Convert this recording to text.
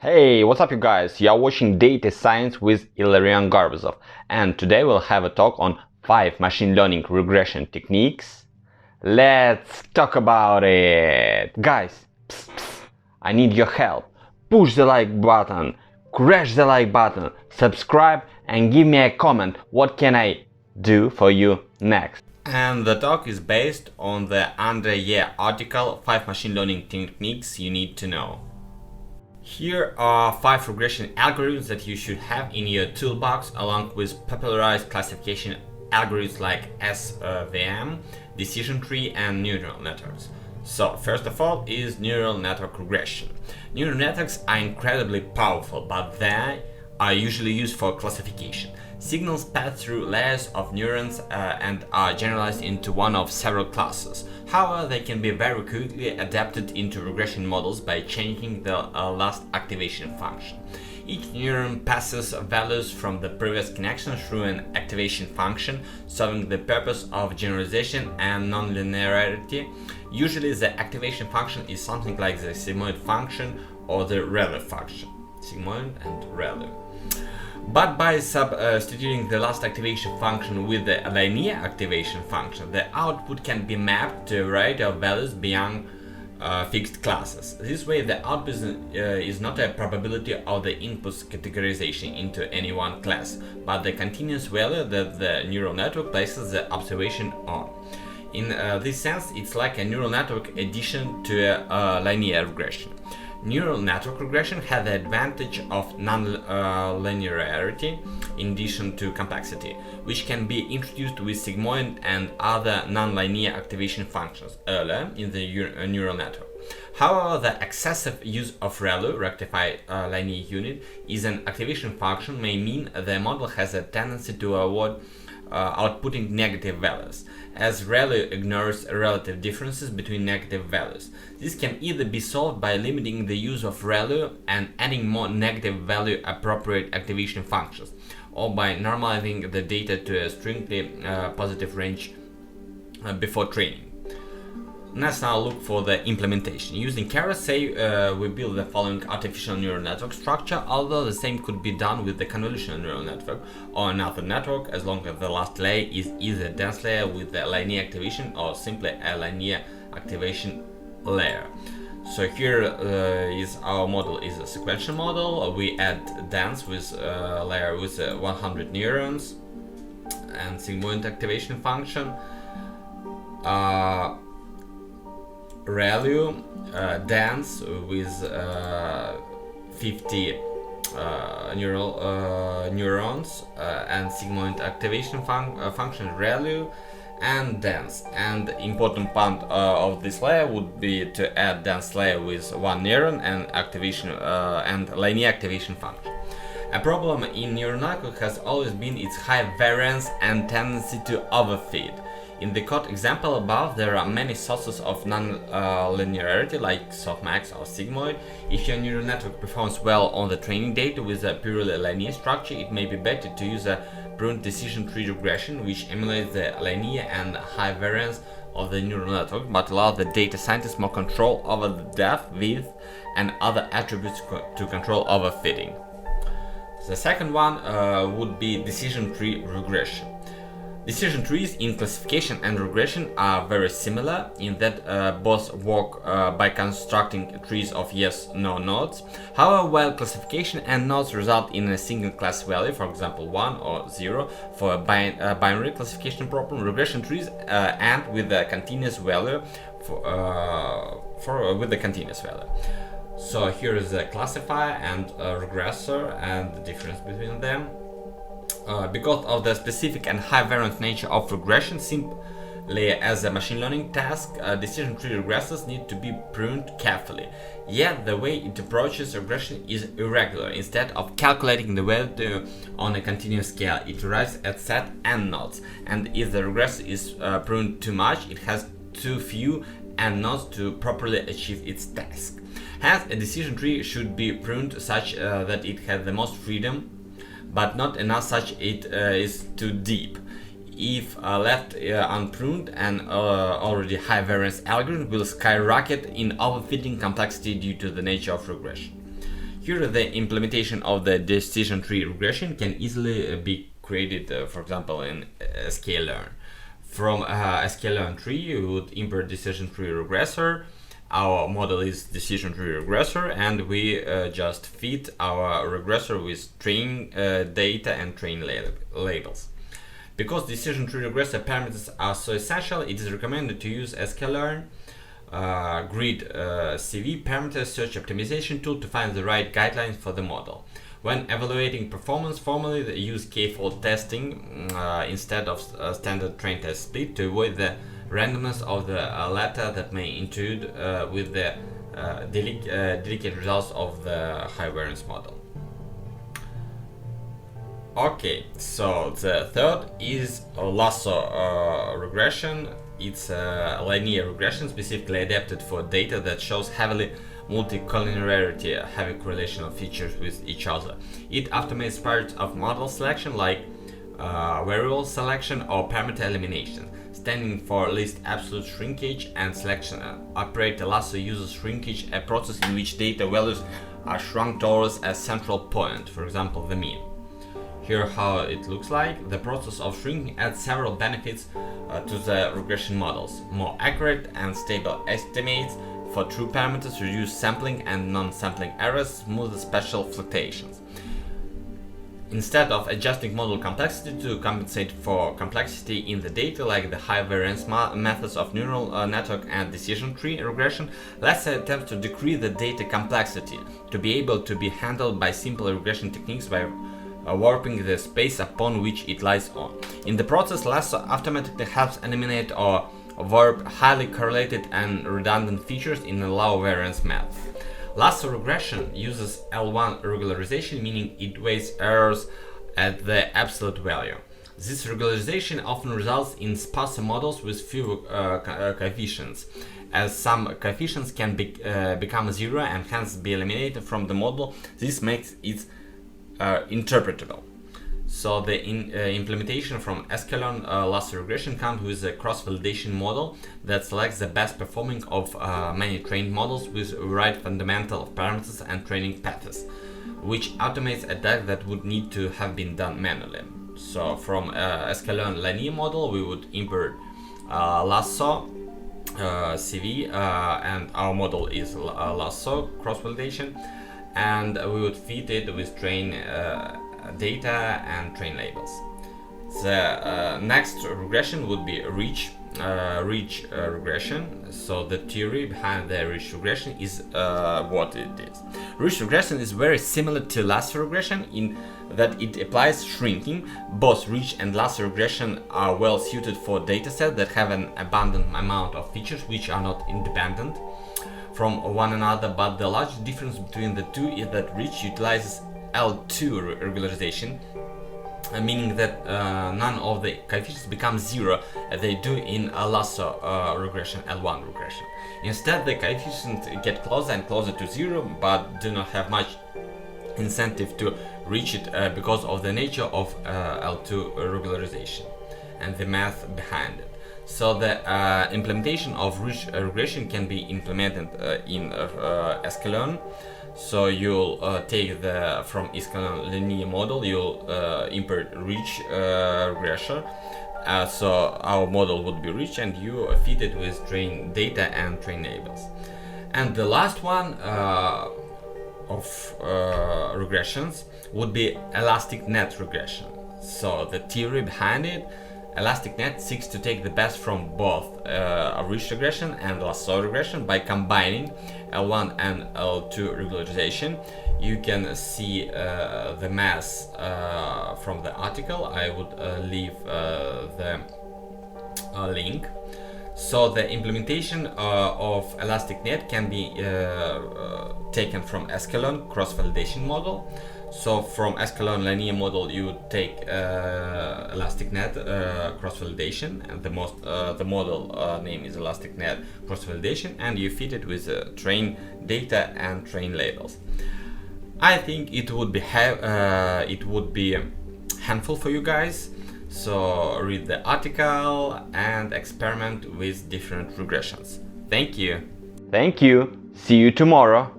Hey, what's up you guys? You are watching Data Science with Ilarion Garbazov, and today we'll have a talk on 5 machine learning regression techniques. Let's talk about it! Guys, I need your help. Push the like button, crash the like button, subscribe and give me a comment. What can I do for you next? And the talk is based on the Andre article 5 machine learning techniques you need to know. Here are 5 regression algorithms that you should have in your toolbox, along with popularized classification algorithms like SVM, decision tree, and neural networks. So, first of all is neural network regression. Neural networks are incredibly powerful, but they are usually used for classification. Signals pass through layers of neurons and are generalized into one of several classes. However, they can be very quickly adapted into regression models by changing the last activation function. Each neuron passes values from the previous connection through an activation function, serving the purpose of generalization and nonlinearity. Usually the activation function is something like the sigmoid function or the ReLU function. Sigmoid and ReLU. But by substituting the last activation function with the linear activation function, the output can be mapped to a variety of values beyond fixed classes. This way, the output is not a probability of the input's categorization into any one class, but the continuous value that the neural network places the observation on. In this sense, it's like a neural network addition to a linear regression. Neural network regression has the advantage of non-linearity in addition to complexity, which can be introduced with sigmoid and other non-linear activation functions earlier in the neural network. However, the excessive use of ReLU, rectified linear unit, is an activation function may mean the model has a tendency to avoid outputting negative values, as ReLU ignores relative differences between negative values. This can either be solved by limiting the use of ReLU and adding more negative value appropriate activation functions, or by normalizing the data to a strictly positive range before training. Let's now look for the implementation. Using Keras, say we build the following artificial neural network structure, although the same could be done with the convolutional neural network or another network, as long as the last layer is either a dense layer with a linear activation or simply a linear activation layer. So here is our model is a sequential model. We add dense with a layer with 100 neurons and sigmoid activation function. ReLU dense with 50 neurons and sigmoid activation function ReLU and dense. And important part of this layer would be to add dense layer with 1 neuron and activation and linear activation function. A problem in neural network has always been its high variance and tendency to overfit. In the code example above, there are many sources of non-linearity like softmax or sigmoid. If your neural network performs well on the training data with a purely linear structure, it may be better to use a pruned decision tree regression, which emulates the linear and high variance of the neural network, but allows the data scientist more control over the depth, width, and other attributes to control overfitting. The second one would be decision tree regression. Decision trees in classification and regression are very similar in that both work by constructing trees of yes-no nodes. However, while classification and nodes result in a single class value, for example 1 or 0, for a binary classification problem, regression trees end with a continuous value with the continuous value. So here is the classifier and regressor and the difference between them. Because of the specific and high variance nature of regression, simply as a machine learning task, decision tree regressors need to be pruned carefully. Yet the way it approaches regression is irregular. Instead of calculating the value on a continuous scale, it arrives at set n nodes, and if the regressor is pruned too much, it has too few n nodes to properly achieve its task. Hence, a decision tree should be pruned such that it has the most freedom, but not enough such it is too deep. If left unpruned, an already high variance algorithm will skyrocket in overfitting complexity due to the nature of regression. Here the implementation of the decision tree regression can easily be created, for example, in sklearn. From a sklearn tree, you would import decision tree regressor. Our model is decision tree regressor, and we just feed our regressor with training data and train labels. Because decision tree regressor parameters are so essential, it is recommended to use sklearn grid CV parameter search optimization tool to find the right guidelines for the model. When evaluating performance, formally they use k-fold testing instead of standard train test split to avoid the randomness of the latter that may intrude with the delicate results of the high variance model. Okay, so the third is Lasso regression. It's a linear regression specifically adapted for data that shows heavily multi-collinearity, heavy correlation of features with each other. It automates parts of model selection like variable selection or parameter elimination. Standing for least absolute shrinkage and selection operator, Lasso uses shrinkage, a process in which data values are shrunk towards a central point, for example the mean. Here how it looks like. The process of shrinking adds several benefits to the regression models. More accurate and stable estimates for true parameters, reduce sampling and non-sampling errors, smooth spatial fluctuations. Instead of adjusting model complexity to compensate for complexity in the data, like the high variance methods of neural network and decision tree regression, Lasso attempts to decrease the data complexity to be able to be handled by simple regression techniques by warping the space upon which it lies on. In the process, Lasso automatically helps eliminate or warp highly correlated and redundant features in a low variance method. Lasso regression uses L1 regularization, meaning it weighs errors at the absolute value. This regularization often results in sparser models with fewer coefficients, as some coefficients can become zero and hence be eliminated from the model. This makes it interpretable. So the implementation from sklearn Lasso regression comes with a cross-validation model that selects the best performing of many trained models with right fundamental parameters and training paths, which automates a task that would need to have been done manually. So from sklearn linear model we would import Lasso CV and our model is Lasso cross-validation, and we would feed it with train data and train labels. The next regression would be reach regression. So the theory behind the reach regression is what it is. Reach regression is very similar to Lasso regression in that it applies shrinking. Both reach and Lasso regression are well suited for datasets that have an abundant amount of features which are not independent from one another, but the large difference between the two is that reach utilizes L2 regularization, meaning that none of the coefficients become zero as they do in a Lasso regression, L1 regression. Instead, the coefficients get closer and closer to zero, but do not have much incentive to reach it because of the nature of L2 regularization and the math behind it. So the implementation of reach regression can be implemented in sklearn. So you'll take the from sklearn linear model, you'll import reach regression. So our model would be reach, and you feed it with train data and train labels. And the last one of regressions would be elastic net regression. So the theory behind it, elastic net seeks to take the best from both reach regression and Lasso regression by combining L1 and L2 regularization. You can see the math from the article. I would leave the link. So the implementation of elastic net can be taken from sklearn cross-validation model. So from sklearn linear model you would take elastic net cross-validation, and the model name is elastic net cross-validation, and you feed it with train data and train labels. I think it would be handful for you guys. So read the article and experiment with different regressions. Thank you. Thank you. See you tomorrow.